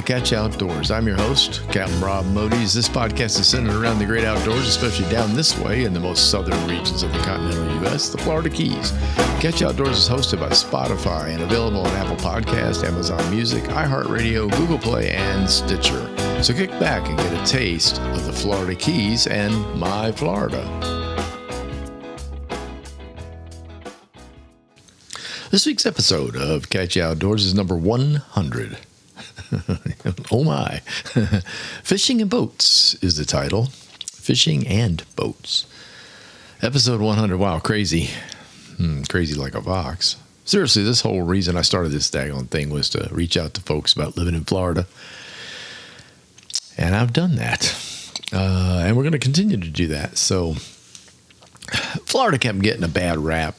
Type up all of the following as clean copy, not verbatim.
Catch Outdoors. I'm your host, Captain Rob Modies. This podcast is centered around the great outdoors, especially down this way in the most southern regions of the continental U.S., the Florida Keys. Catch Outdoors is hosted by Spotify and available on Apple Podcasts, Amazon Music, iHeartRadio, Google Play, and Stitcher. So kick back and get a taste of the Florida Keys and my Florida. This week's episode of Catch Outdoors is number 100. Oh my. Fishing and Boats is the title. Fishing and Boats. Episode 100. Wow, crazy. Crazy like a fox. Seriously, this whole reason I started this daggone thing was to reach out to folks about living in Florida. And I've done that. And we're going to continue to do that. So, Florida kept getting a bad rap,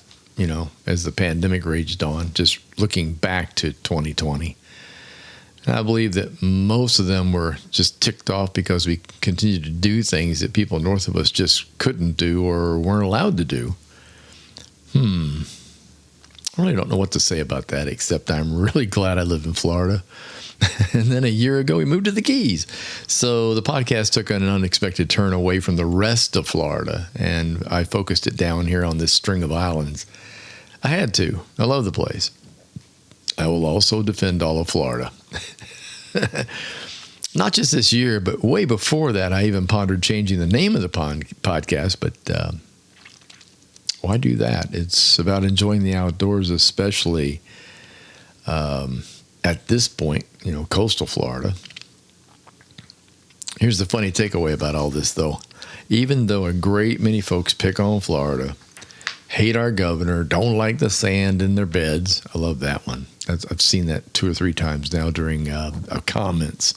as the pandemic raged on, just looking back to 2020. And I believe that most of them were just ticked off because we continued to do things that people north of us just couldn't do or weren't allowed to do. I really don't know what to say about that, except I'm really glad I live in Florida. And then a year ago, we moved to the Keys. So the podcast took an unexpected turn away from the rest of Florida, and I focused it down here on this string of islands. I had to. I love the place. I will also defend all of Florida. Not just this year, but way before that, I even pondered changing the name of the podcast, but why do that? It's about enjoying the outdoors, especially at this point, coastal Florida. Here's the funny takeaway about all this, though. Even though a great many folks pick on Florida, hate our governor, don't like the sand in their beds. I love that one. I've seen that 2 or 3 times now during comments.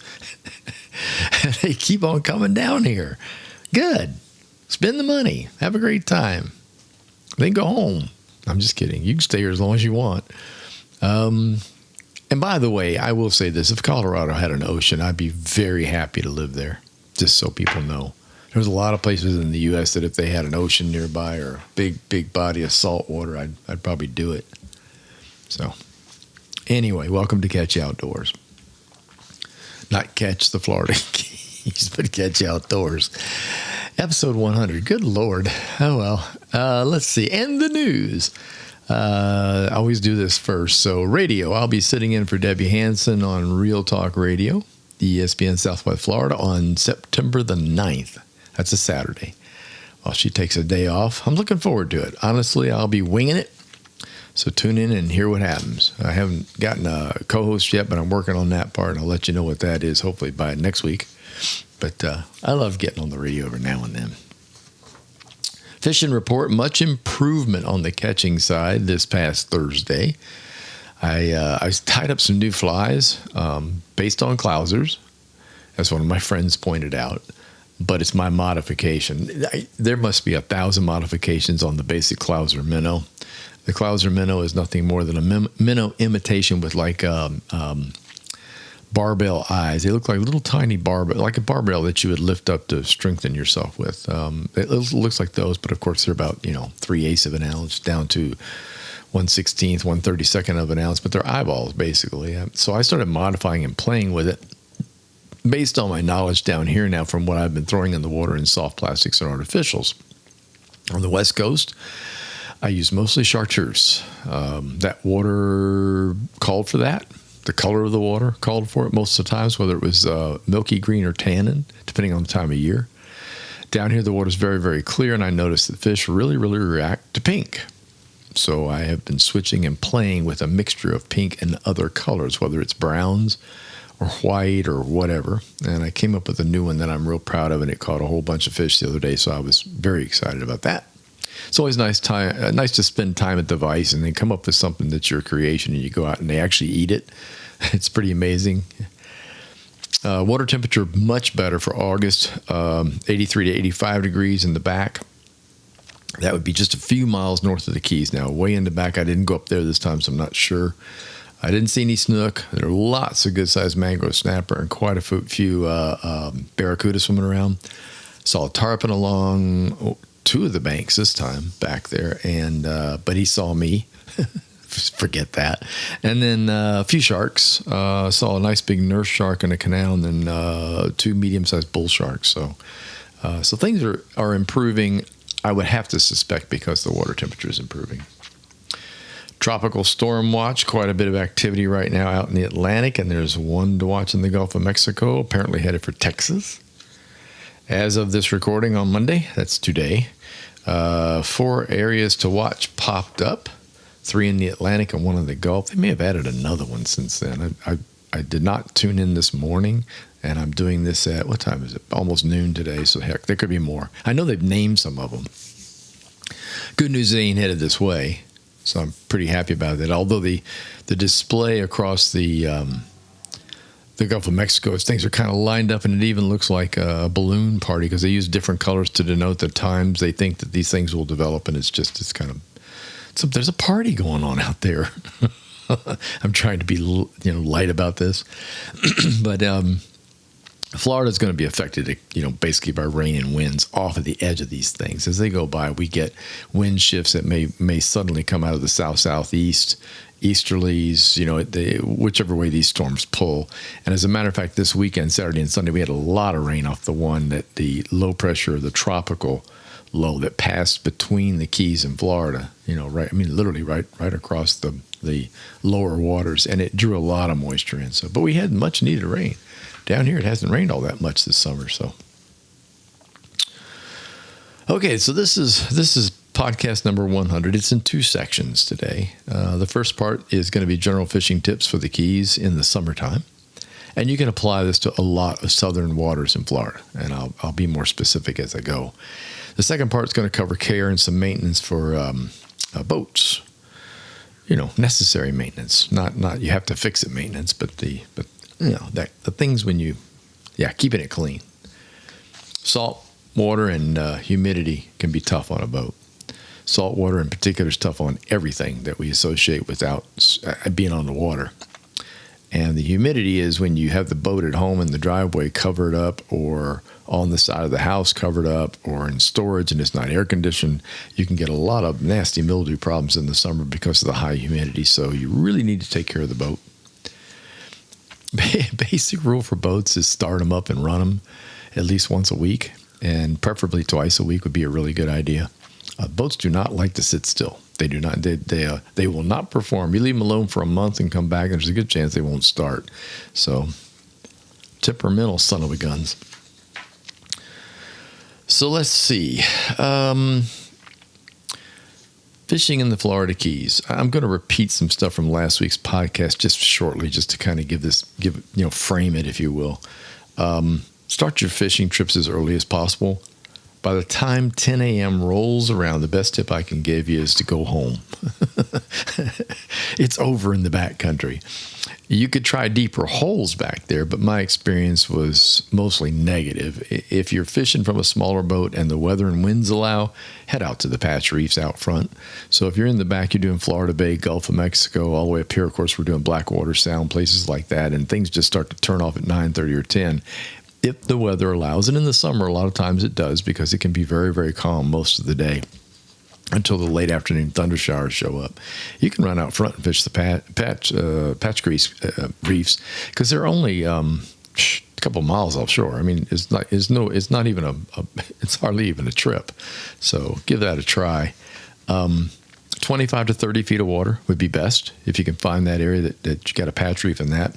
And they keep on coming down here. Good. Spend the money. Have a great time. Then go home. I'm just kidding. You can stay here as long as you want. And by the way, I will say this. If Colorado had an ocean, I'd be very happy to live there, just so people know. There's a lot of places in the U.S. that if they had an ocean nearby or a big body of salt water, I'd probably do it. So anyway, welcome to Catch Outdoors. Not Catch the Florida Keys, but Catch Outdoors. Episode 100. Good Lord. Oh, well. Let's see. And the news. I always do this first. So radio, I'll be sitting in for Debbie Hansen on Real Talk Radio, ESPN Southwest Florida, on September the 9th. That's a Saturday. While she takes a day off, I'm looking forward to it. Honestly, I'll be winging it. So tune in and hear what happens. I haven't gotten a co-host yet, but I'm working on that part, and I'll let you know what that is, hopefully by next week. But I love getting on the radio every now and then. Fishing report, much improvement on the catching side this past Thursday. I tied up some new flies based on clousers, as one of my friends pointed out, but it's my modification. There must be 1,000 modifications on the basic clouser minnow. The clouser minnow is nothing more than a minnow imitation with like barbell eyes. They look like little tiny barbell, like a barbell that you would lift up to strengthen yourself with. It looks like those, but of course they're about 3/8 of an ounce down to 1/16, 1/32 of an ounce, but they're eyeballs basically. So I started modifying and playing with it based on my knowledge down here now from what I've been throwing in the water in soft plastics and artificials. On the West Coast, I use mostly chartreuse. That water called for that. The color of the water called for it most of the times, whether it was milky green or tannin, depending on the time of year. Down here, the water is very, very clear, and I noticed that fish really, really react to pink. So I have been switching and playing with a mixture of pink and other colors, whether it's browns or white or whatever. And I came up with a new one that I'm real proud of, and it caught a whole bunch of fish the other day, so I was very excited about that. It's always nice to spend time at the vise and then come up with something that's your creation, and you go out and they actually eat it. It's pretty amazing. Water temperature much better for August, 83 to 85 degrees in the back. That would be just a few miles north of the Keys. Now, way in the back, I didn't go up there this time, so I'm not sure. I didn't see any snook. There are lots of good-sized mangrove snapper and quite a few barracuda swimming around. Saw a tarpon along 2 of the banks this time back there, and but he saw me forget that. And then a few sharks. Saw a nice big nurse shark in a canal, and then 2 medium-sized bull sharks. So things are improving, I would have to suspect, because the water temperature is improving. Tropical storm watch, quite a bit of activity right now out in the Atlantic, and there's one to watch in the Gulf of Mexico, apparently headed for Texas. As of this recording on Monday, that's today, 4 areas to watch popped up, 3 in the Atlantic and 1 in the Gulf. They may have added another one since then. I did not tune in this morning, and I'm doing this at, what time is it? Almost noon today, so heck, there could be more. I know they've named some of them. Good news, they ain't headed this way, so I'm pretty happy about that. Although the display across the Gulf of Mexico, things are kind of lined up, and it even looks like a balloon party because they use different colors to denote the times they think that these things will develop, and it's kind of, there's a party going on out there. I'm trying to be light about this, but Florida is going to be affected, basically by rain and winds off of the edge of these things. As they go by, we get wind shifts that may suddenly come out of the south-southeast, easterlies, whichever way these storms pull. And as a matter of fact, this weekend, Saturday and Sunday, we had a lot of rain off the the low pressure, the tropical low that passed between the Keys and Florida, literally right across the lower waters, and it drew a lot of moisture in. But we had much needed rain. Down here, it hasn't rained all that much this summer. So, okay, so this is podcast number 100. It's in 2 sections today. The first part is going to be general fishing tips for the Keys in the summertime, and you can apply this to a lot of southern waters in Florida. And I'll be more specific as I go. The second part is going to cover care and some maintenance for boats. Necessary maintenance, not you have to fix it maintenance, but the things when keeping it clean. Salt water and humidity can be tough on a boat. Salt water in particular is tough on everything that we associate without being on the water. And the humidity is when you have the boat at home in the driveway covered up, or on the side of the house covered up, or in storage and it's not air conditioned. You can get a lot of nasty mildew problems in the summer because of the high humidity. So you really need to take care of the boat. Basic rule for boats is start them up and run them at least once a week, and preferably twice a week would be a really good idea. Boats do not like to sit still. They do not. They will not perform. You leave them alone for a month and come back, and there's a good chance they won't start. So, temperamental son of a guns. So let's see. Fishing in the Florida Keys. I'm going to repeat some stuff from last week's podcast just shortly, just to kind of frame it, if you will. Start your fishing trips as early as possible. By the time 10 a.m. rolls around, the best tip I can give you is to go home. It's over in the back country. You could try deeper holes back there, but my experience was mostly negative. If you're fishing from a smaller boat and the weather and winds allow, head out to the patch reefs out front. So if you're in the back, you're doing Florida Bay, Gulf of Mexico, all the way up here, of course, we're doing Blackwater Sound, places like that, and things just start to turn off at 9:30 or 10. If the weather allows, and in the summer, a lot of times it does, because it can be very, very calm most of the day until the late afternoon thunder showers show up. You can run out front and fish the patch reefs, because they're only a couple miles offshore. I mean, it's hardly even a trip. So give that a try. 25 to 30 feet of water would be best if you can find that area that you got a patch reef in that.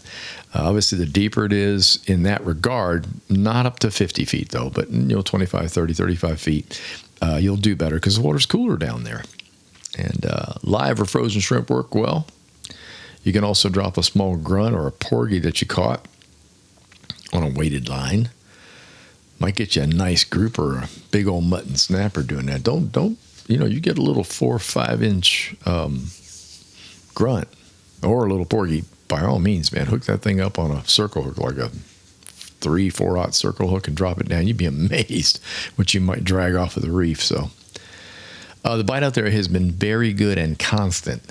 Obviously, the deeper it is in that regard, not up to 50 feet though, but 25, 30, 35 feet, you'll do better because the water's cooler down there. And live or frozen shrimp work well. You can also drop a small grunt or a porgy that you caught on a weighted line. Might get you a nice group or a big old mutton snapper doing that. Don't. You get a little 4 or 5 inch grunt or a little porgy, by all means, man. Hook that thing up on a circle hook, like a 3-4-aught circle hook, and drop it down. You'd be amazed what you might drag off of the reef. So the bite out there has been very good and constant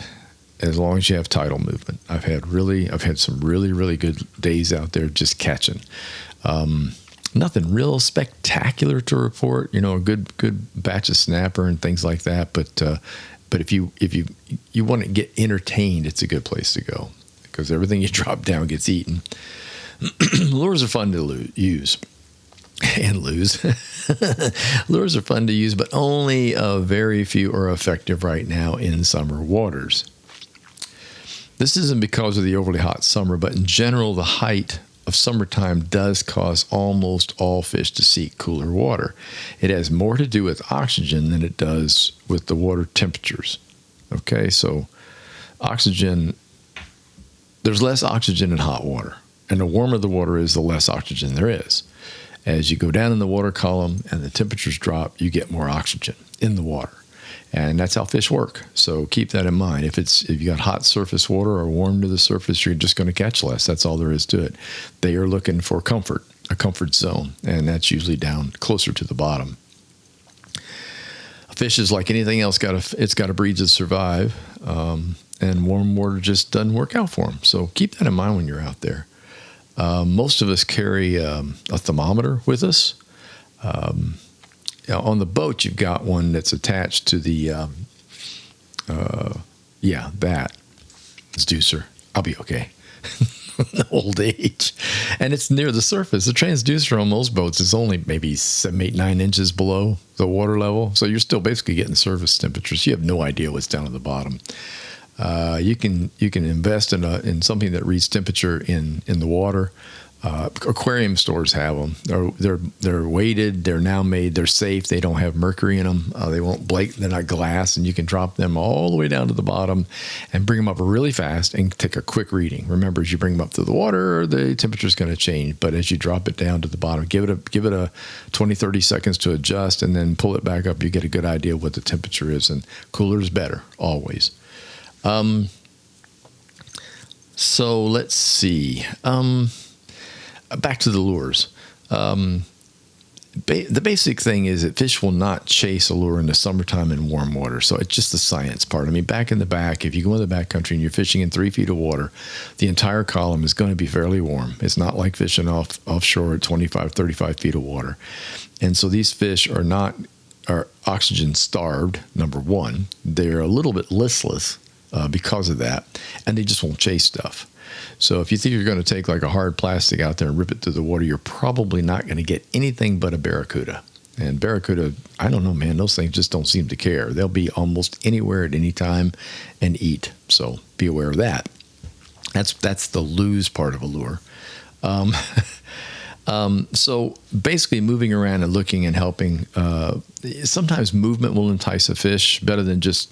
as long as you have tidal movement. I've had some really, really good days out there just catching. Nothing real spectacular to report, a good batch of snapper and things like that. But But if you want to get entertained, it's a good place to go because everything you drop down gets eaten. Lures are fun to use and lose. Lures are fun to use, but only very few are effective right now in summer waters. This isn't because of the overly hot summer, but in general, the height of summertime does cause almost all fish to seek cooler water. It has more to do with oxygen than it does with the water temperatures. Okay, so oxygen, there's less oxygen in hot water. And the warmer the water is, the less oxygen there is. As you go down in the water column and the temperatures drop, you get more oxygen in the water. And that's how fish work. So keep that in mind. If you got hot surface water or warm to the surface, you're just going to catch less. That's all there is to it. They are looking for comfort, a comfort zone, and that's usually down closer to the bottom. A fish is like anything else. It's got to breathe to survive, and warm water just doesn't work out for them. So keep that in mind when you're out there. Most of us carry a thermometer with us. On the boat, you've got one that's attached to the, that transducer. I'll be okay. Old age. And it's near the surface. The transducer on most boats is only maybe 7, 8, 9 inches below the water level. So you're still basically getting surface temperatures. You have no idea what's down at the bottom. You can invest in something that reads temperature in the water. Aquarium stores have them. They're weighted. They're now made. They're safe. They don't have mercury in them. They won't break. They're not glass, and you can drop them all the way down to the bottom and bring them up really fast and take a quick reading. Remember, as you bring them up to the water, the temperature is going to change. But as you drop it down to the bottom, give it a 20, 30 seconds to adjust, and then pull it back up. You get a good idea of what the temperature is, and cooler is better always. So let's see. Back to the lures. The basic thing is that fish will not chase a lure in the summertime in warm water. So it's just the science part. I mean, back in the back, if you go in the backcountry and you're fishing in 3 feet of water, the entire column is going to be fairly warm. It's not like fishing offshore at 25, 35 feet of water. And so these fish are oxygen starved, number one. They're a little bit listless because of that, and they just won't chase stuff. So if you think you're going to take like a hard plastic out there and rip it through the water, you're probably not going to get anything but a barracuda. And barracuda, I don't know, man, those things just don't seem to care. They'll be almost anywhere at any time and eat. So be aware of that. That's the lose part of a lure. So basically moving around and looking and helping, sometimes movement will entice a fish better than just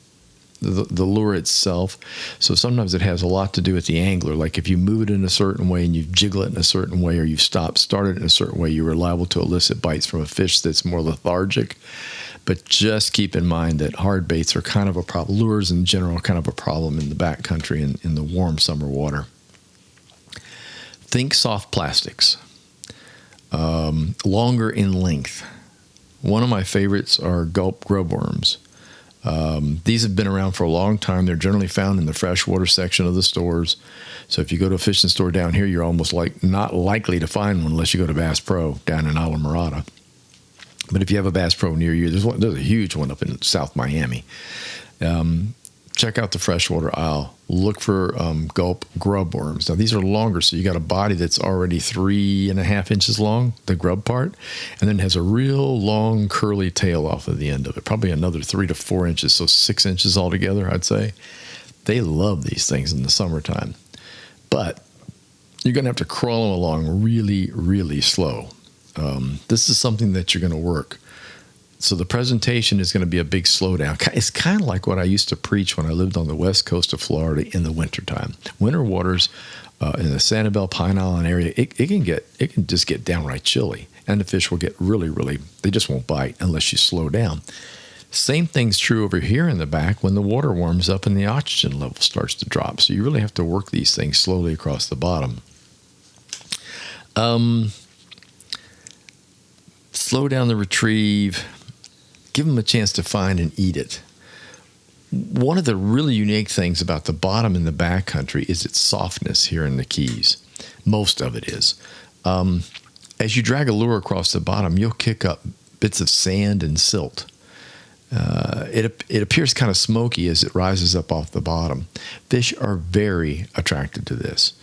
the lure itself. So sometimes it has a lot to do with the angler. Like if you move it in a certain way and you jiggle it in a certain way, or you start it in a certain way, you're liable to elicit bites from a fish that's more lethargic. But just keep in mind that hard baits are kind of a problem. Lures in general are kind of a problem in the backcountry and in the warm summer water. Think soft plastics. Longer in length. One of my favorites are gulp grub worms. These have been around for a long time. They're generally found in the freshwater section of the stores. So if you go to a fishing store down here, you're almost not likely to find one unless you go to Bass Pro down in Isla Mirada. But if you have a Bass Pro near you, there's a huge one up in South Miami. Check out the freshwater aisle. Look for gulp grub worms. Now, these are longer, so you got a body that's already 3.5 inches long, the grub part, and then has a real long curly tail off of the end of it, probably another 3 to 4 inches, so 6 inches altogether, I'd say. They love these things in the summertime. But you're going to have to crawl them along really, really slow. This is something that you're going to work. So the presentation is going to be a big slowdown. It's kind of like what I used to preach when I lived on the west coast of Florida in the wintertime. Winter waters in the Sanibel, Pine Island area, it can just get downright chilly. And the fish will get really, they just won't bite unless you slow down. Same thing's true over here in the back when the water warms up and the oxygen level starts to drop. So you really have to work these things slowly across the bottom. Slow down the retrieve. Give them a chance to find and eat it. One of the really unique things about the bottom in the backcountry is its softness here in the Keys. Most of it is. As you drag a lure across the bottom, you'll kick up bits of sand and silt. It appears kind of smoky as it rises up off the bottom. Fish are very attracted to this.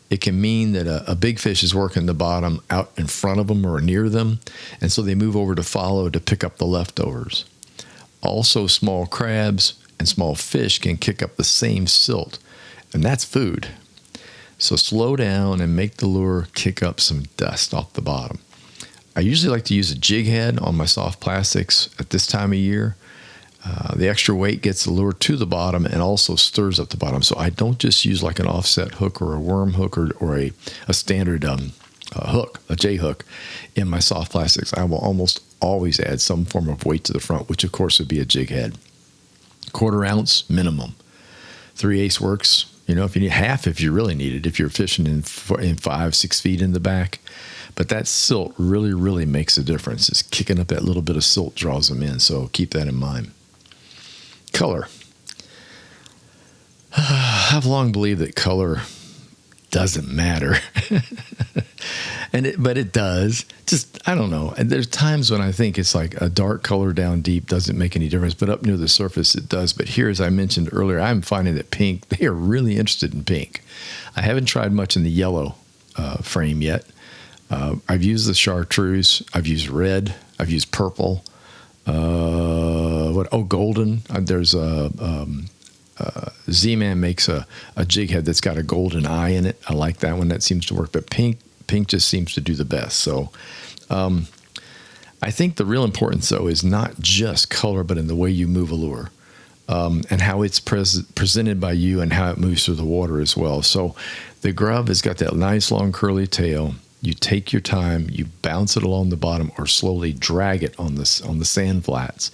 It can mean that a big fish is working the bottom out in front of them or near them, and so they move over to follow to pick up the leftovers. Also, small crabs and small fish can kick up the same silt, and that's food. So slow down and make the lure kick up some dust off the bottom. I usually like to use a jig head on my soft plastics at this time of year. The extra weight gets the lure to the bottom and also stirs up the bottom. So I don't just use like an offset hook or a worm hook or a standard hook, a J hook in my soft plastics. I will almost always add some form of weight to the front, which of course would be a jig head. 1/4 ounce minimum. 3/8 works. If you need half, if you really need it, if you're fishing in 5-6 feet in the back. But that silt really, really makes a difference. It's kicking up that little bit of silt draws them in. So keep that in mind. Color. I've long believed that color doesn't matter. But it does. Just, I don't know. And there's times when I think it's like a dark color down deep doesn't make any difference, but up near the surface it does. But here, as I mentioned earlier, I'm finding that pink, they are really interested in pink. I haven't tried much in the yellow frame yet. I've used the chartreuse. I've used red. I've used purple. Golden. There's Z-Man makes a jig head that's got a golden eye in it. I like that one. That seems to work. But pink just seems to do the best. So I think the real importance, though, is not just color, but in the way you move a lure and how it's presented by you and how it moves through the water as well. So the grub has got that nice long curly tail. You take your time, you bounce it along the bottom or slowly drag it on the sand flats,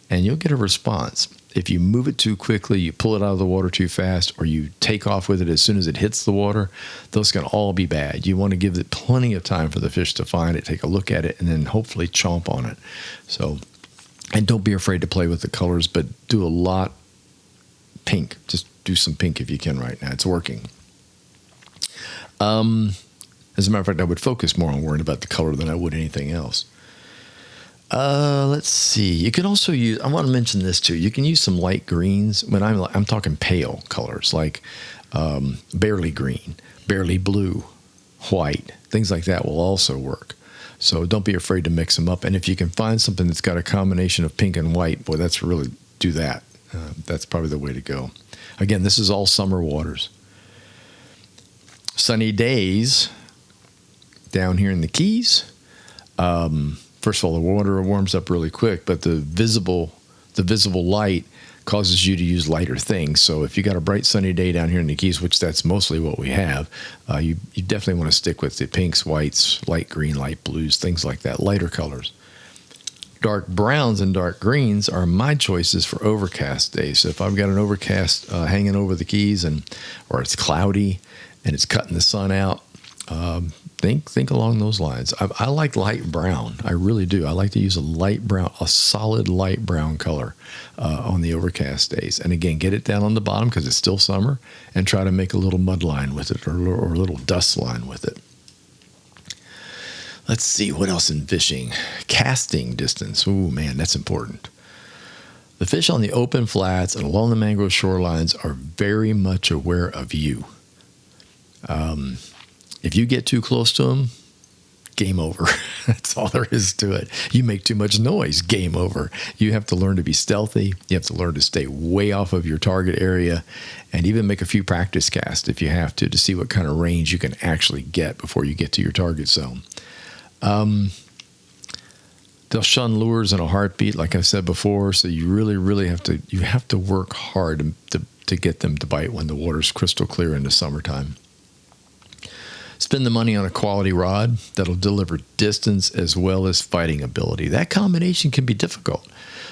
and you'll get a response. If you move it too quickly, you pull it out of the water too fast, or you take off with it as soon as it hits the water, those can all be bad. You want to give it plenty of time for the fish to find it, take a look at it, and then hopefully chomp on it. So, and don't be afraid to play with the colors, but do a lot pink. Just do some pink if you can right now. It's working. As a matter of fact, I would focus more on worrying about the color than I would anything else. Let's see. You can also use, I want to mention this too. You can use some light greens. When I'm talking pale colors, like barely green, barely blue, white, things like that will also work. So don't be afraid to mix them up. And if you can find something that's got a combination of pink and white, boy, that's really, do that. That's probably the way to go. Again, this is all summer waters. Sunny days down here in the Keys. First of all, the water warms up really quick, but the visible light causes you to use lighter things. So if you got a bright sunny day down here in the Keys, which that's mostly what we have, you definitely want to stick with the pinks, whites, light green, light blues, things like that, lighter colors. Dark browns and dark greens are my choices for overcast days. So if I've got an overcast hanging over the Keys or it's cloudy and it's cutting the sun out, think along those lines. I like light brown. I really do. I like to use a solid light brown color on the overcast days. And again, get it down on the bottom because it's still summer, and try to make a little mud line with it or a little dust line with it. Let's see, what else in fishing? Casting distance. Ooh, man, that's important. The fish on the open flats and along the mangrove shorelines are very much aware of you. If you get too close to them, game over. That's all there is to it. You make too much noise, game over. You have to learn to be stealthy. You have to learn to stay way off of your target area and even make a few practice casts if you have to see what kind of range you can actually get before you get to your target zone. They'll shun lures in a heartbeat, like I said before, so you really have to work hard to get them to bite when the water's crystal clear in the summertime. Spend the money on a quality rod that'll deliver distance as well as fighting ability. That combination can be difficult.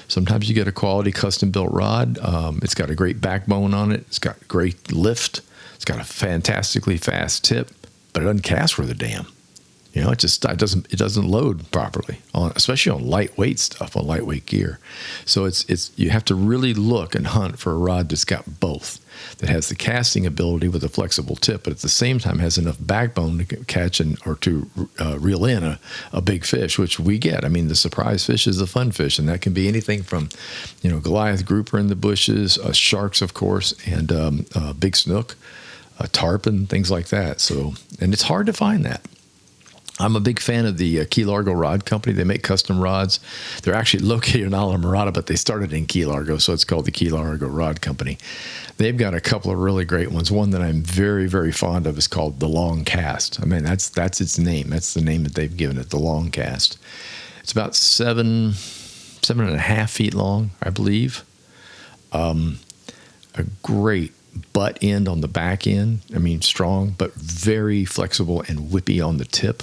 Sometimes you get a quality custom-built rod. It's got a great backbone on it. It's got great lift. It's got a fantastically fast tip, but it doesn't cast worth a damn. It doesn't load properly, especially on lightweight stuff, on lightweight gear. So it's you have to really look and hunt for a rod that's got both, that has the casting ability with a flexible tip, but at the same time has enough backbone to catch or to reel in a big fish, which we get. I mean, the surprise fish is a fun fish, and that can be anything from, Goliath grouper in the bushes, sharks, of course, and big snook, tarpon, things like that. So, and it's hard to find that. I'm a big fan of the Key Largo Rod Company. They make custom rods. They're actually located in Islamorada, but they started in Key Largo, so it's called the Key Largo Rod Company. They've got a couple of really great ones. One that I'm very, very fond of is called the Long Cast. I mean, that's its name. That's the name that they've given it, the Long Cast. It's about 7.5 feet long, I believe. A great butt end on the back end. I mean, strong, but very flexible and whippy on the tip.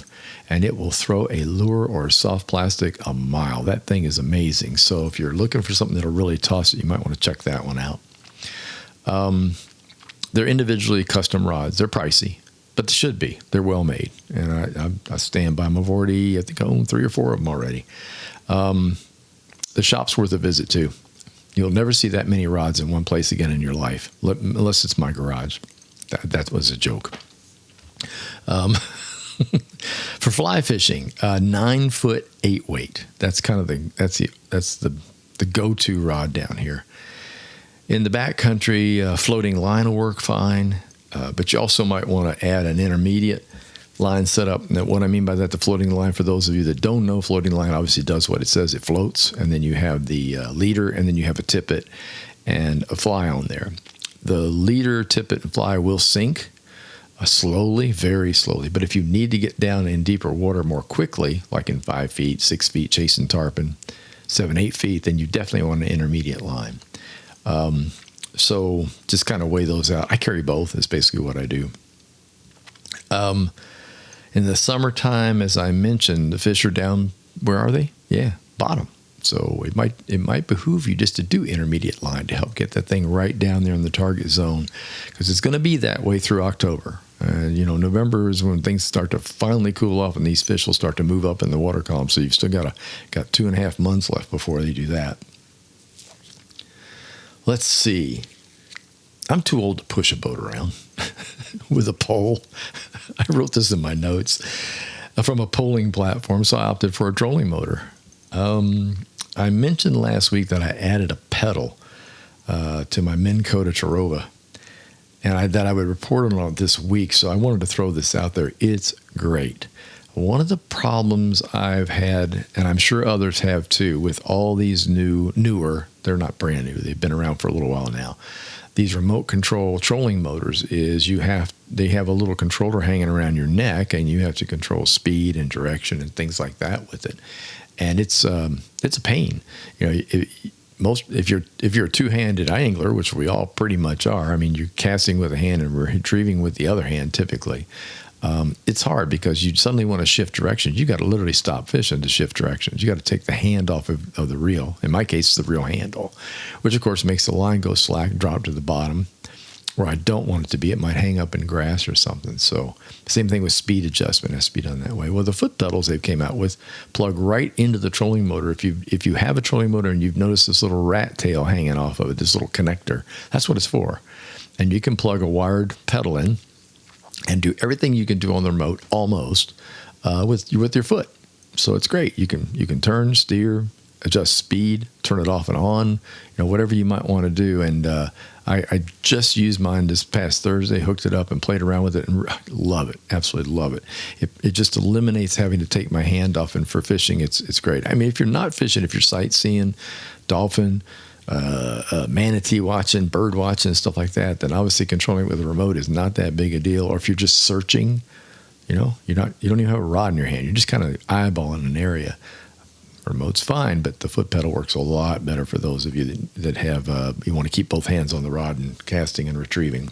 And it will throw a lure or a soft plastic a mile. That thing is amazing. So if you're looking for something that'll really toss it, you might want to check that one out. They're individually custom rods. They're pricey, but they should be. They're well made. And I stand by them. I think I own 3 or 4 of them already. The shop's worth a visit too. You'll never see that many rods in one place again in your life, unless it's my garage. That was a joke. For fly fishing, 9-foot 8-weight. That's kind of the go-to rod down here. In the backcountry, floating line will work fine, but you also might want to add an intermediate line setup. Now, what I mean by that, the floating line, for those of you that don't know, floating line obviously does what it says. It floats, and then you have the leader, and then you have a tippet and a fly on there. The leader, tippet, and fly will sink slowly, very slowly. But if you need to get down in deeper water more quickly, like in 5 feet, 6 feet, chasing tarpon, 7, 8 feet, then you definitely want an intermediate line. So just kind of weigh those out. I carry both. Is basically what I do. In the summertime, as I mentioned, the fish are down. Where are they? Yeah, bottom. So it might behoove you just to do intermediate line to help get that thing right down there in the target zone, because it's going to be that way through October. November is when things start to finally cool off, and these fish will start to move up in the water column. So you've still got 2.5 months left before they do that. Let's see. I'm too old to push a boat around with a pole. I wrote this in my notes from a poling platform, so I opted for a trolling motor. I mentioned last week that I added a pedal to my Minn Kota Tarova, and that I would report on it this week, so I wanted to throw this out there. It's great. One of the problems I've had, and I'm sure others have too, with all these newer, they're not brand new, they've been around for a little while now, these remote control trolling motors, is they have a little controller hanging around your neck, and you have to control speed and direction and things like that with it. And it's a pain. If you're a two-handed angler, which we all pretty much are, I mean, you're casting with a hand and retrieving with the other hand typically. It's hard because you suddenly want to shift directions. You got to literally stop fishing to shift directions. You got to take the hand off of the reel. In my case, it's the reel handle, which of course makes the line go slack, drop to the bottom, where I don't want it to be. It might hang up in grass or something. So same thing with speed adjustment, has to be done that way. Well, the foot pedals they've came out with plug right into the trolling motor. If you have a trolling motor and you've noticed this little rat tail hanging off of it, this little connector, that's what it's for. And you can plug a wired pedal in and do everything you can do on the remote almost with your foot. So it's great. You can turn, steer, adjust speed, turn it off and on, whatever you might want to do. And I just used mine this past Thursday, hooked it up and played around with it, and love it. Absolutely love it. It just eliminates having to take my hand off, and for fishing, it's great. I mean, if you're not fishing, if you're sightseeing, dolphin, manatee watching, bird watching, stuff like that, then obviously controlling it with a remote is not that big a deal. Or if you're just searching, you don't even have a rod in your hand. You're just kind of eyeballing an area. Remote's fine, but the foot pedal works a lot better for those of you that have you want to keep both hands on the rod and casting and retrieving.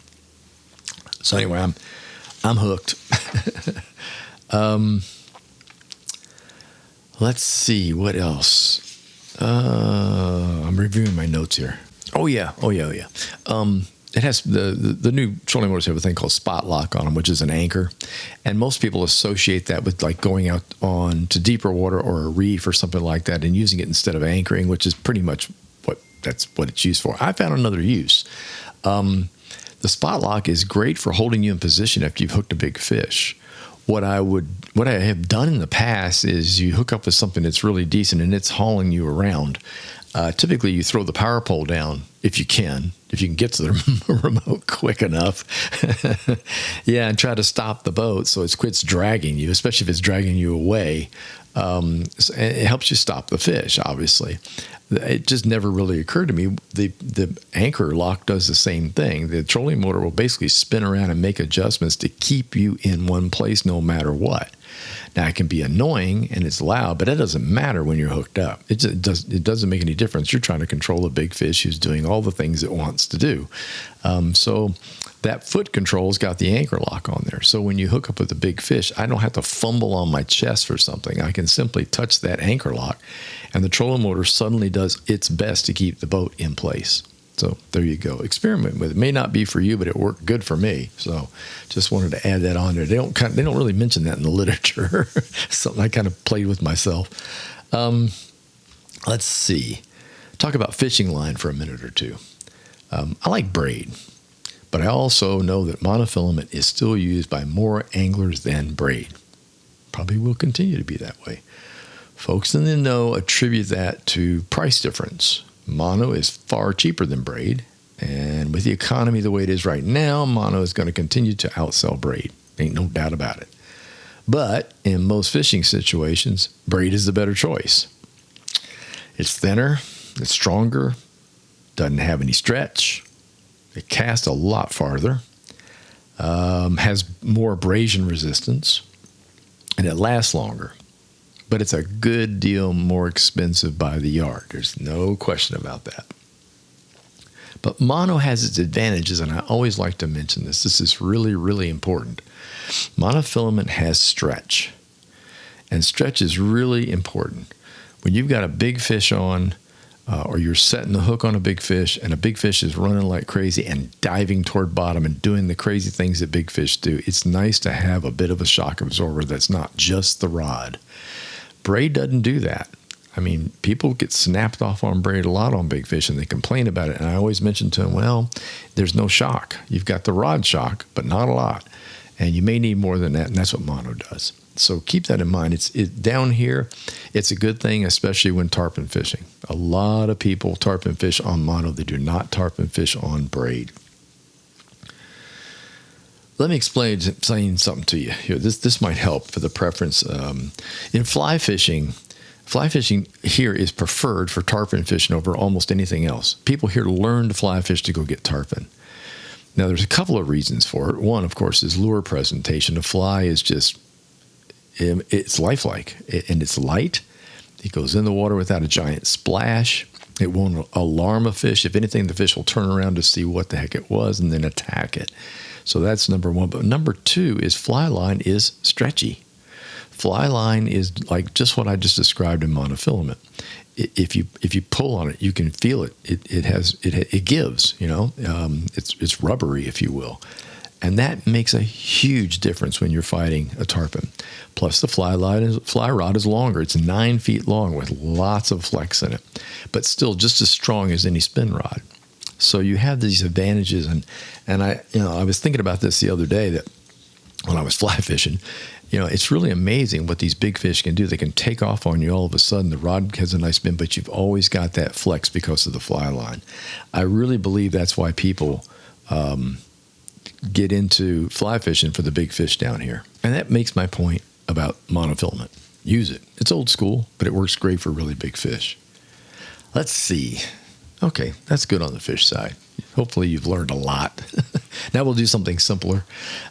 So anyway, I'm hooked. Let's see what else. I'm reviewing my notes here. Oh yeah. it has the new trolling motors have a thing called spot lock on them, which is an anchor, and most people associate that with like going out on to deeper water or a reef or something like that and using it instead of anchoring, which is pretty much that's what it's used for. I found another use. The spot lock is great for holding you in position after you've hooked a big fish. What I have done in the past is you hook up with something that's really decent and it's hauling you around. Typically, you throw the power pole down if you can get to the remote quick enough. Yeah, and try to stop the boat so it quits dragging you, especially if it's dragging you away. It helps you stop the fish, obviously. It just never really occurred to me. The anchor lock does the same thing. The trolling motor will basically spin around and make adjustments to keep you in one place no matter what. Now, it can be annoying and it's loud, but it doesn't matter when you're hooked up. It doesn't make any difference. You're trying to control a big fish who's doing all the things it wants to do. So that foot control's got the anchor lock on there. So when you hook up with a big fish, I don't have to fumble on my chest for something. I can simply touch that anchor lock, and the trolling motor suddenly does its best to keep the boat in place. So there you go. Experiment with it. It may not be for you, but it worked good for me. So just wanted to add that on there. They don't really mention that in the literature. Something I kind of played with myself. Let's see. Talk about fishing line for a minute or two. I like braid, but I also know that monofilament is still used by more anglers than braid. Probably will continue to be that way. Folks in the know attribute that to price difference. Mono is far cheaper than braid, and with the economy the way it is right now, mono is going to continue to outsell braid. Ain't no doubt about it. But in most fishing situations, braid is the better choice. It's thinner, it's stronger, doesn't have any stretch, it casts a lot farther, has more abrasion resistance, and it lasts longer. But it's a good deal more expensive by the yard. There's no question about that. But mono has its advantages, and I always like to mention this. This is really, really important. Monofilament has stretch, and stretch is really important. When you've got a big fish on, or you're setting the hook on a big fish, and a big fish is running like crazy and diving toward bottom and doing the crazy things that big fish do, it's nice to have a bit of a shock absorber that's not just the rod. Braid doesn't do that. I mean, people get snapped off on braid a lot on big fish, and they complain about it. And I always mention to them, well, there's no shock. You've got the rod shock, but not a lot. And you may need more than that, and that's what mono does. So keep that in mind. Down here, it's a good thing, especially when tarpon fishing. A lot of people tarpon fish on mono. They do not tarpon fish on braid. Let me explain something to you here. This might help for the preference. In fly fishing here is preferred for tarpon fishing over almost anything else. People here learn to fly fish to go get tarpon. Now, there's a couple of reasons for it. One, of course, is lure presentation. A fly is just, it's lifelike, and it's light. It goes in the water without a giant splash. It won't alarm a fish. If anything, the fish will turn around to see what the heck it was and then attack it. So that's number one. But number two is fly line is stretchy. Fly line is like just what I just described in monofilament. If you pull on it, you can feel it. It gives. It's rubbery, if you will, and that makes a huge difference when you're fighting a tarpon. Plus, the fly rod is longer. It's 9 feet long with lots of flex in it, but still just as strong as any spin rod. So you have these advantages, and I was thinking about this the other day that when I was fly fishing, it's really amazing what these big fish can do. They can take off on you all of a sudden. The rod has a nice spin, but you've always got that flex because of the fly line. I really believe that's why people get into fly fishing for the big fish down here. And that makes my point about monofilament. Use it. It's old school, but it works great for really big fish. Let's see. Okay, that's good on the fish side. Hopefully you've learned a lot. Now we'll do something simpler.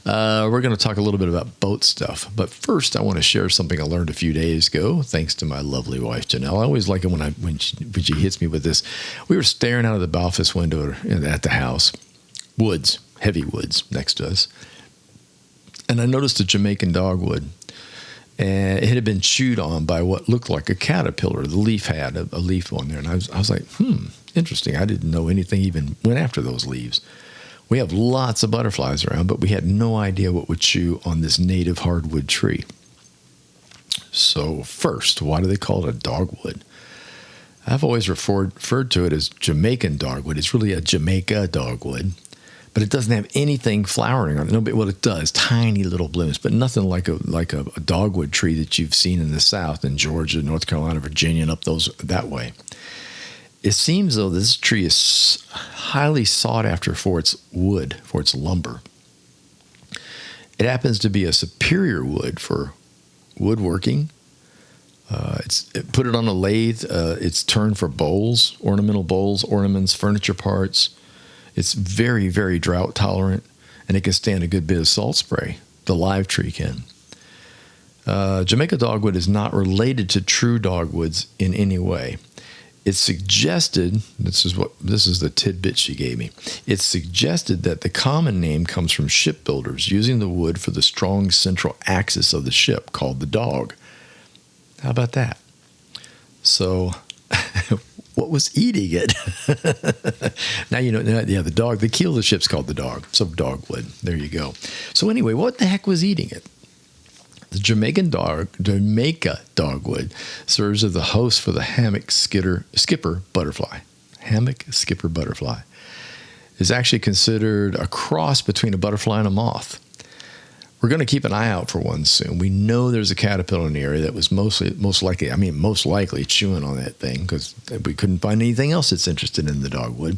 We're going to talk a little bit about boat stuff. But first, I want to share something I learned a few days ago, thanks to my lovely wife, Janelle. I always like it when she hits me with this. We were staring out of the bow office window at the house. Woods, heavy woods next to us. And I noticed a Jamaican dogwood. And it had been chewed on by what looked like a caterpillar. The leaf had a leaf on there. And I was like, interesting. I didn't know anything even went after those leaves. We have lots of butterflies around, but we had no idea what would chew on this native hardwood tree. So first, why do they call it a dogwood? I've always referred to it as Jamaican dogwood. It's really a Jamaica dogwood, but it doesn't have anything flowering on it. No, but well, it does, tiny little blooms, but nothing like a dogwood tree that you've seen in the South, in Georgia, North Carolina, Virginia, and up that way. It seems, though, this tree is highly sought after for its wood, for its lumber. It happens to be a superior wood for woodworking. Put it on a lathe. It's turned for bowls, ornamental bowls, ornaments, furniture parts. It's very, very drought tolerant, and it can stand a good bit of salt spray. The live tree can. Jamaica dogwood is not related to true dogwoods in any way. It's suggested, this is the tidbit she gave me. It's suggested that the common name comes from shipbuilders using the wood for the strong central axis of the ship called the dog. How about that? So, what was eating it? Now you know. Yeah, the dog. The keel of the ship's called the dog. So dogwood. There you go. So anyway, what the heck was eating it? The Jamaica dogwood serves as the host for the hammock skipper butterfly. Hammock skipper butterfly is actually considered a cross between a butterfly and a moth. We're going to keep an eye out for one soon. We know there's a caterpillar in the area that was most likely chewing on that thing because we couldn't find anything else that's interested in the dogwood.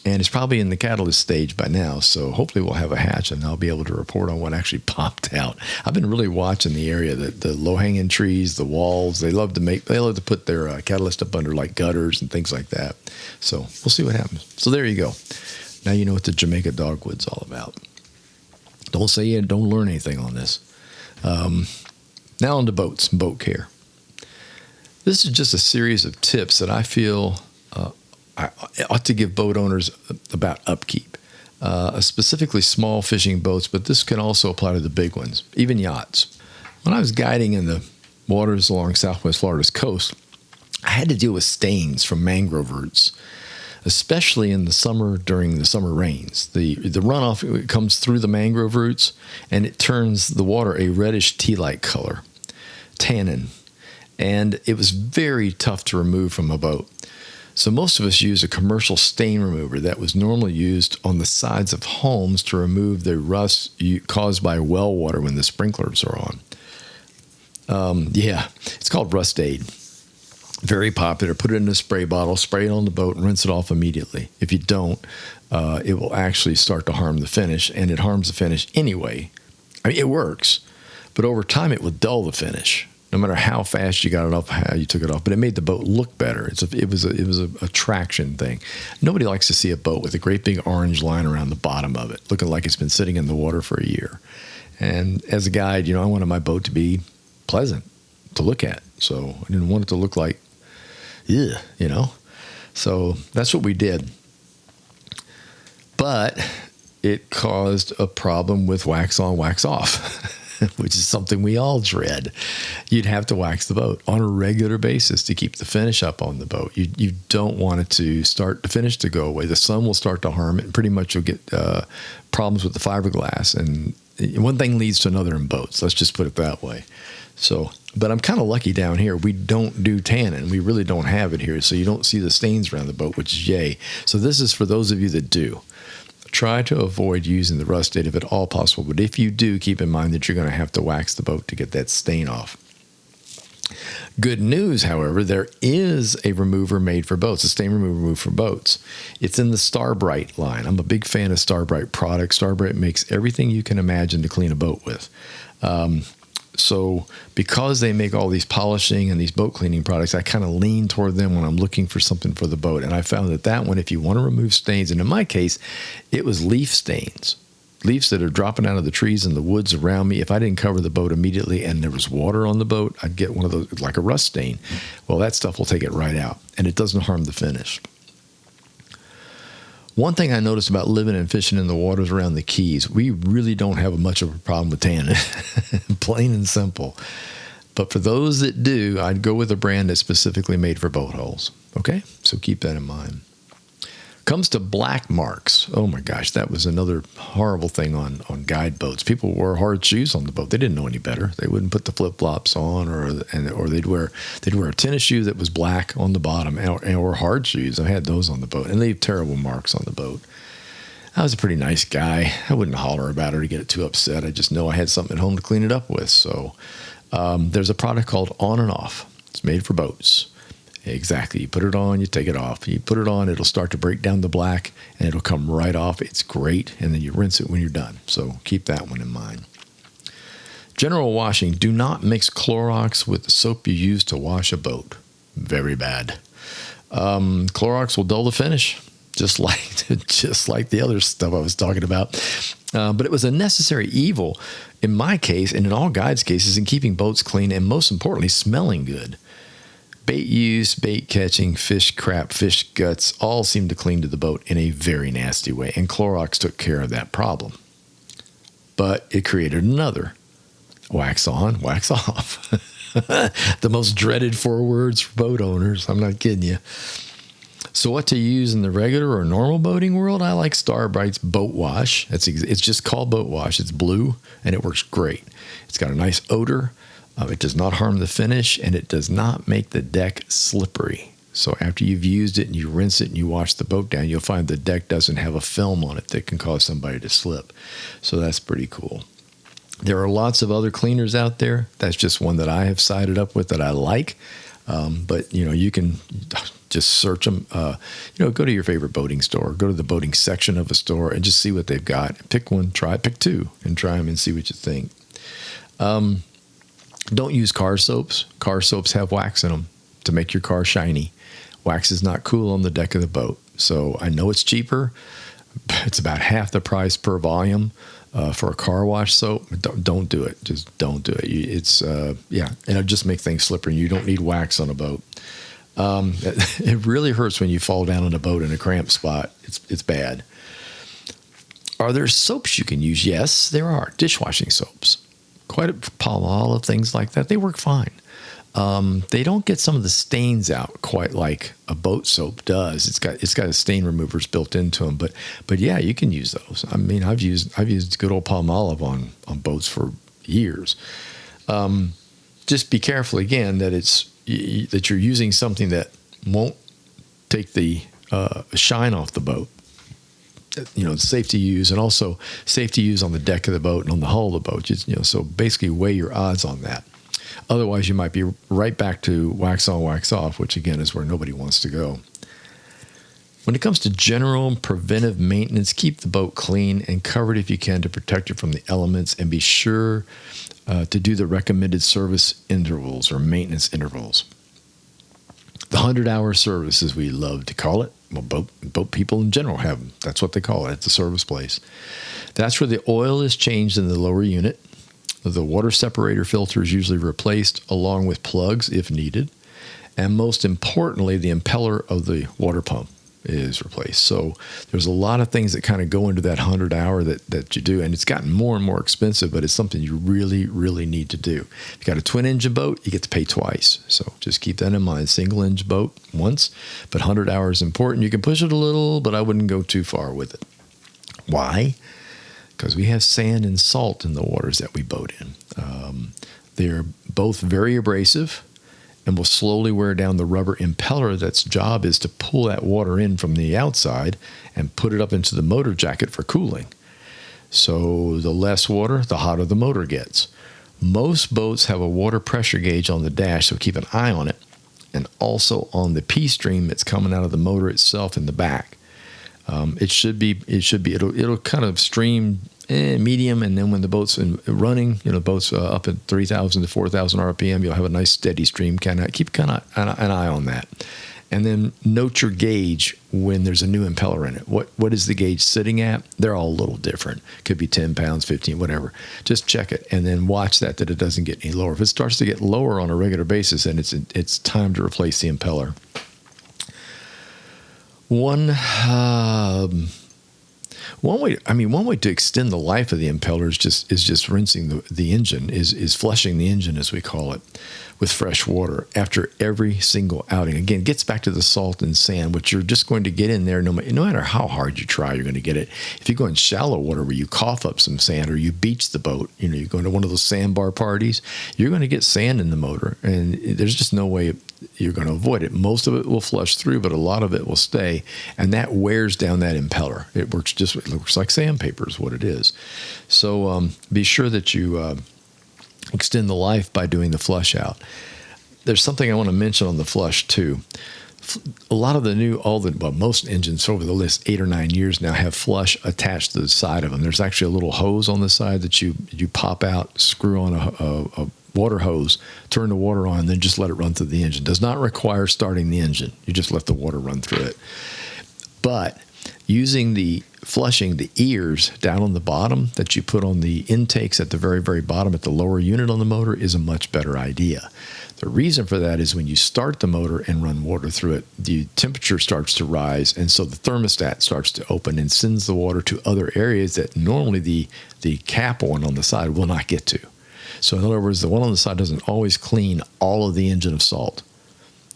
And it's probably in the catalyst stage by now, so hopefully we'll have a hatch and I'll be able to report on what actually popped out. I've been really watching the area, the low-hanging trees, the walls. They love to put their catalyst up under like gutters and things like that. So we'll see what happens. So there you go. Now you know what the Jamaica dogwood's all about. Don't say you don't learn anything on this. Now on to boats and boat care. This is just a series of tips that I feel I ought to give boat owners about upkeep, specifically small fishing boats, but this can also apply to the big ones, even yachts. When I was guiding in the waters along Southwest Florida's coast, I had to deal with stains from mangrove roots, especially in the summer during the summer rains. The runoff comes through the mangrove roots, and it turns the water a reddish tea-like color, tannin, and it was very tough to remove from a boat. So most of us use a commercial stain remover that was normally used on the sides of homes to remove the rust caused by well water when the sprinklers are on. It's called Rust Aid. Very popular. Put it in a spray bottle, spray it on the boat, and rinse it off immediately. If you don't, it will actually start to harm the finish, and it harms the finish anyway. I mean, it works, but over time it will dull the finish. No matter how fast you got it off, how you took it off, but it made the boat look better. It was a traction thing. Nobody likes to see a boat with a great big orange line around the bottom of it, looking like it's been sitting in the water for a year. And as a guide, I wanted my boat to be pleasant to look at, so I didn't want it to look like, So that's what we did. But it caused a problem with wax on, wax off. Which is something we all dread. You'd have to wax the boat on a regular basis to keep the finish up on the boat. You don't want it to start the finish to go away. The sun will start to harm it, and pretty much you'll get problems with the fiberglass. And one thing leads to another in boats. Let's just put it that way. So, but I'm kind of lucky down here. We don't do tannin. We really don't have it here, so you don't see the stains around the boat, which is yay. So this is for those of you that do. Try to avoid using the Rust Aid if at all possible, but if you do, keep in mind that you're going to have to wax the boat to get that stain off. Good news, however, there is a remover made for boats, a stain remover for boats. It's in the Starbright line. I'm a big fan of Starbright products. Starbright makes everything you can imagine to clean a boat with. So because they make all these polishing and these boat cleaning products, I kind of lean toward them when I'm looking for something for the boat. And I found that one, if you want to remove stains, and in my case, it was leaf stains, leaves that are dropping out of the trees and the woods around me. If I didn't cover the boat immediately and there was water on the boat, I'd get one of those, like a rust stain. Well, that stuff will take it right out, and it doesn't harm the finish. One thing I noticed about living and fishing in the waters around the Keys, we really don't have much of a problem with tannin, plain and simple. But for those that do, I'd go with a brand that's specifically made for boat hulls. Okay, so keep that in mind. A Comes to black marks. Oh my gosh, that was another horrible thing on guide boats. People wore hard shoes on the boat. They didn't know any better. They wouldn't put the flip flops on, or they'd wear a tennis shoe that was black on the bottom, or hard shoes. I had those on the boat, and leave terrible marks on the boat. I was a pretty nice guy. I wouldn't holler about it or get too upset. I just know I had something at home to clean it up with. So there's a product called On and Off. It's made for boats. Exactly. You put it on, you take it off. You put it on, it'll start to break down the black, and it'll come right off. It's great. And then you rinse it when you're done. So keep that one in mind. General washing. Do not mix Clorox with the soap you use to wash a boat. Very bad. Clorox will dull the finish, just like the other stuff I was talking about. But it was a necessary evil in my case, and in all guides' cases, in keeping boats clean and, most importantly, smelling good. Bait use, bait catching, fish crap, fish guts all seem to cling to the boat in a very nasty way, and Clorox took care of that problem. But it created another. Wax on, wax off. The most dreaded 4 words for boat owners. I'm not kidding you. So what to use in the regular or normal boating world? I like Starbright's Boat Wash. It's just called Boat Wash. It's blue, and it works great. It's got a nice odor. It does not harm the finish, and it does not make the deck slippery. So after you've used it and you rinse it and you wash the boat down, you'll find the deck doesn't have a film on it that can cause somebody to slip. So that's pretty cool. There are lots of other cleaners out there. That's just one that I have sided up with that I like. But, you can just search them. Go to your favorite boating store. Go to the boating section of a store and just see what they've got. Pick one, pick 2, and try them and see what you think. Don't use car soaps. Car soaps have wax in them to make your car shiny. Wax is not cool on the deck of the boat. So I know it's cheaper. It's about half the price per volume for a car wash soap. Don't do it. Just don't do it. And it'll just make things slippery. You don't need wax on a boat. It really hurts when you fall down on a boat in a cramped spot. It's bad. Are there soaps you can use? Yes, there are. Dishwashing soaps. Quite a Palmolive, things like that. They work fine. They don't get some of the stains out quite like a boat soap does. It's got stain removers built into them. But yeah, you can use those. I mean, I've used good old Palmolive on boats for years. Just be careful again that you're using something that won't take the shine off the boat. Safe to use, and also safe to use on the deck of the boat and on the hull of the boat. So basically weigh your odds on that. Otherwise, you might be right back to wax on, wax off, which again is where nobody wants to go. When it comes to general preventive maintenance, keep the boat clean and covered if you can to protect it from the elements, and be sure to do the recommended service intervals or maintenance intervals. The 100-hour service, as we love to call it. Well, boat people in general have them. That's what they call it. It's a service place. That's where the oil is changed in the lower unit. The water separator filter is usually replaced along with plugs if needed. And most importantly, the impeller of the water pump is replaced. So there's a lot of things that kind of go into that 100-hour that you do. And it's gotten more and more expensive, but it's something you really, really need to do. If you got a twin-engine boat, you get to pay twice. So just keep that in mind. Single-engine boat once, but 100 hours is important. You can push it a little, but I wouldn't go too far with it. Why? Because we have sand and salt in the waters that we boat in. They're both very abrasive and will slowly wear down the rubber impeller that's job is to pull that water in from the outside and put it up into the motor jacket for cooling. So the less water, the hotter the motor gets. Most boats have a water pressure gauge on the dash, so keep an eye on it, and also on the pea stream that's coming out of the motor itself in the back. It'll kind of stream medium, and then when the boat's running, boat's up at 3,000 to 4,000 RPM, you'll have a nice steady stream. Keep an eye on that. And then note your gauge when there's a new impeller in it. What is the gauge sitting at? They're all a little different. Could be 10 pounds, 15, whatever. Just check it and then watch that it doesn't get any lower. If it starts to get lower on a regular basis, then it's time to replace the impeller. One way to extend the life of the impeller is just rinsing the engine, is flushing the engine, as we call it, with fresh water after every single outing. Again, it gets back to the salt and sand, which you're just going to get in there no matter how hard you try, you're going to get it. If you go in shallow water where you cough up some sand or you beach the boat, you go into one of those sandbar parties, you're going to get sand in the motor, and there's just no way you're going to avoid it. Most of it will flush through, but a lot of it will stay, and that wears down that impeller. It looks like sandpaper is what it is. So be sure that you extend the life by doing the flush out. There's something I want to mention on the flush too. A lot of most engines over the last 8 or 9 years now have flush attached to the side of them. There's actually a little hose on the side that you pop out, screw on a water hose, turn the water on, and then just let it run through the engine. Does not require starting the engine. You just let the water run through it. But flushing the ears down on the bottom that you put on the intakes at the very, very bottom at the lower unit on the motor is a much better idea. The reason for that is when you start the motor and run water through it, the temperature starts to rise, and so the thermostat starts to open and sends the water to other areas that normally the cap on the side will not get to. So in other words, the one on the side doesn't always clean all of the engine of salt.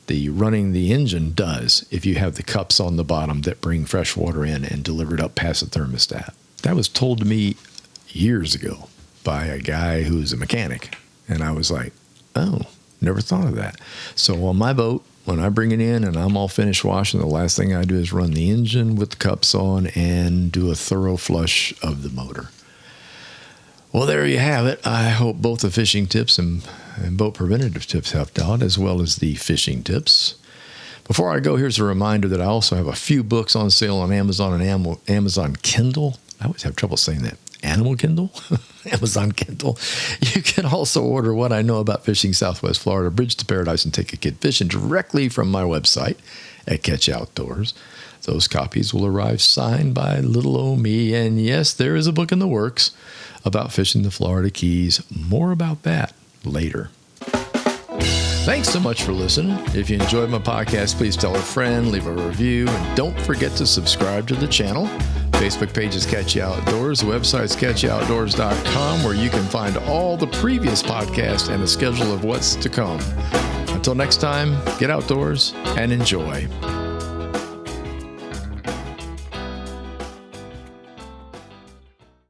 The running the engine does if you have the cups on the bottom that bring fresh water in and deliver it up past the thermostat. That was told to me years ago by a guy who's a mechanic, and I was like, oh, never thought of that. So on my boat, when I bring it in and I'm all finished washing, the last thing I do is run the engine with the cups on and do a thorough flush of the motor. Well, there you have it. I hope both the fishing tips and boat preventative tips helped out, as well as the fishing tips. Before I go, here's a reminder that I also have a few books on sale on Amazon and Amazon Kindle. I always have trouble saying that. Animal Kindle? Amazon Kindle. You can also order What I Know About Fishing Southwest Florida, Bridge to Paradise, and Take a Kid Fishing directly from my website at Catch Outdoors. Those copies will arrive signed by little old me. And yes, there is a book in the works about fishing the Florida Keys. More about that later. Thanks so much for listening. If you enjoyed my podcast, please tell a friend, leave a review, and don't forget to subscribe to the channel. Facebook page is Catch You Outdoors. The website is catchyoutdoors.com, where you can find all the previous podcasts and a schedule of what's to come. Until next time, get outdoors and enjoy.